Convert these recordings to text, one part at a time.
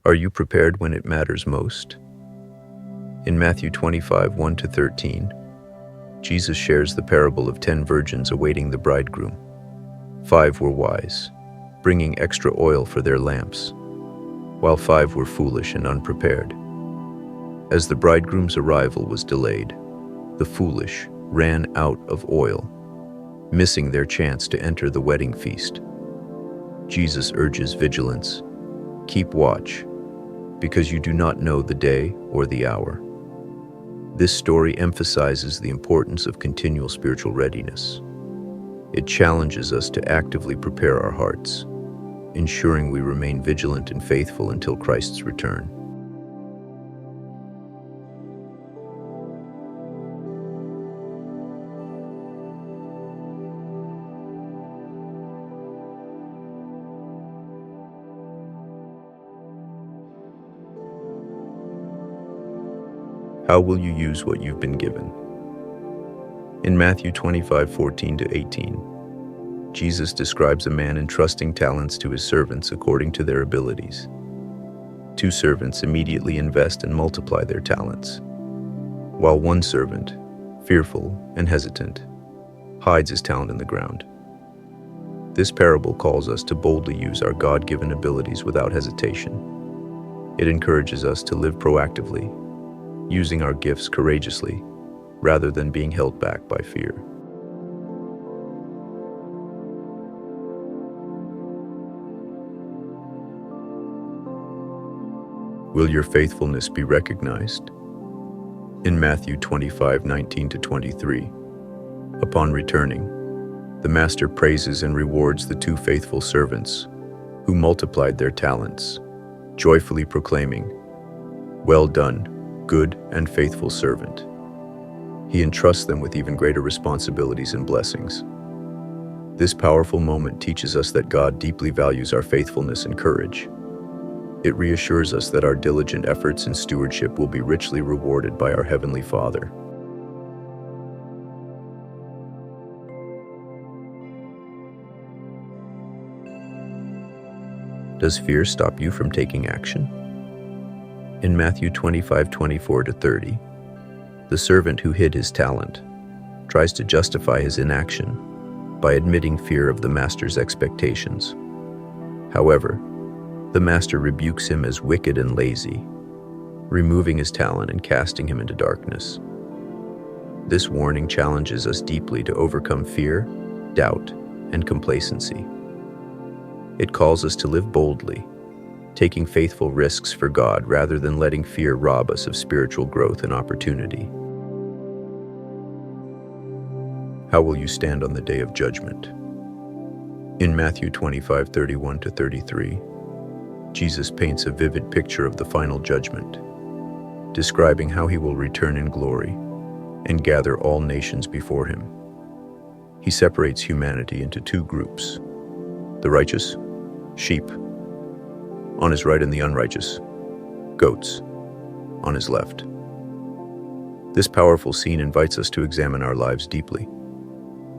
Are you prepared when it matters most? In Matthew 25, 1-13, Jesus shares the parable of 10 virgins awaiting the bridegroom. 5 were wise, bringing extra oil for their lamps, while 5 were foolish and unprepared. As the bridegroom's arrival was delayed, the foolish ran out of oil, missing their chance to enter the wedding feast. Jesus urges vigilance. Keep watch, because you do not know the day or the hour. This story emphasizes the importance of continual spiritual readiness. It challenges us to actively prepare our hearts, ensuring we remain vigilant and faithful until Christ's return. How will you use what you've been given? In Matthew 25, 14-18, Jesus describes a man entrusting talents to his servants according to their abilities. 2 servants immediately invest and multiply their talents, while 1 servant, fearful and hesitant, hides his talent in the ground. This parable calls us to boldly use our God-given abilities without hesitation. It encourages us to live proactively, using our gifts courageously, rather than being held back by fear. Will your faithfulness be recognized? In Matthew 25, 19-23, upon returning, the master praises and rewards the 2 faithful servants who multiplied their talents, joyfully proclaiming, "Well done, good and faithful servant." He entrusts them with even greater responsibilities and blessings. This powerful moment teaches us that God deeply values our faithfulness and courage. It reassures us that our diligent efforts and stewardship will be richly rewarded by our Heavenly Father. Does fear stop you from taking action? In Matthew 25, 24-30, the servant who hid his talent tries to justify his inaction by admitting fear of the master's expectations. However, the master rebukes him as wicked and lazy, removing his talent and casting him into darkness. This warning challenges us deeply to overcome fear, doubt, and complacency. It calls us to live boldly, taking faithful risks for God rather than letting fear rob us of spiritual growth and opportunity. How will you stand on the day of judgment? In Matthew 25, 31-33, Jesus paints a vivid picture of the final judgment, describing how he will return in glory and gather all nations before him. He separates humanity into 2 groups: the righteous, sheep, on his right, and the unrighteous, goats, on his left. This powerful scene invites us to examine our lives deeply,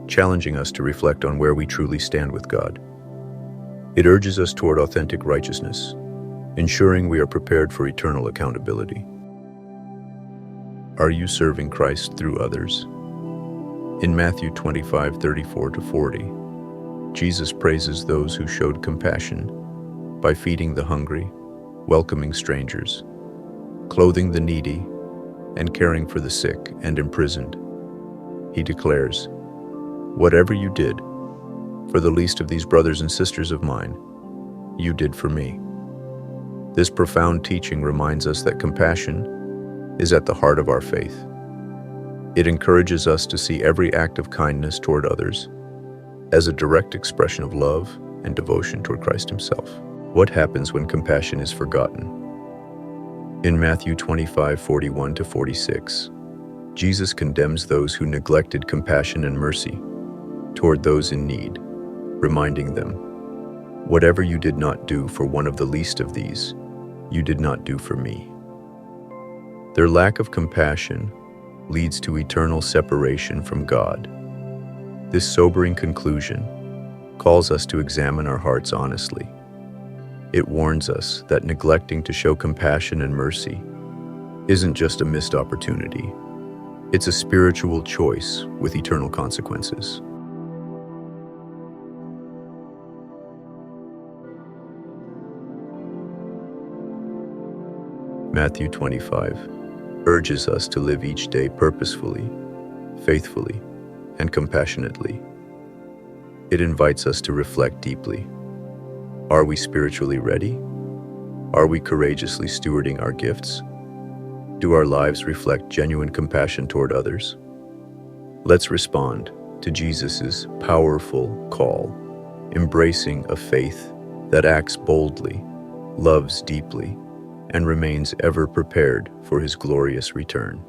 challenging us to reflect on where we truly stand with God. It urges us toward authentic righteousness, ensuring we are prepared for eternal accountability. Are you serving Christ through others? In Matthew 25, 34-40, Jesus praises those who showed compassion by feeding the hungry, welcoming strangers, clothing the needy, and caring for the sick and imprisoned. He declares, "Whatever you did for the least of these brothers and sisters of mine, you did for me." This profound teaching reminds us that compassion is at the heart of our faith. It encourages us to see every act of kindness toward others as a direct expression of love and devotion toward Christ himself. What happens when compassion is forgotten? In Matthew 25, 41-46, Jesus condemns those who neglected compassion and mercy toward those in need, reminding them, "Whatever you did not do for one of the least of these, you did not do for me." Their lack of compassion leads to eternal separation from God. This sobering conclusion calls us to examine our hearts honestly. It warns us that neglecting to show compassion and mercy isn't just a missed opportunity. It's a spiritual choice with eternal consequences. Matthew 25 urges us to live each day purposefully, faithfully, and compassionately. It invites us to reflect deeply. Are we spiritually ready? Are we courageously stewarding our gifts? Do our lives reflect genuine compassion toward others? Let's respond to Jesus' powerful call, embracing a faith that acts boldly, loves deeply, and remains ever prepared for his glorious return.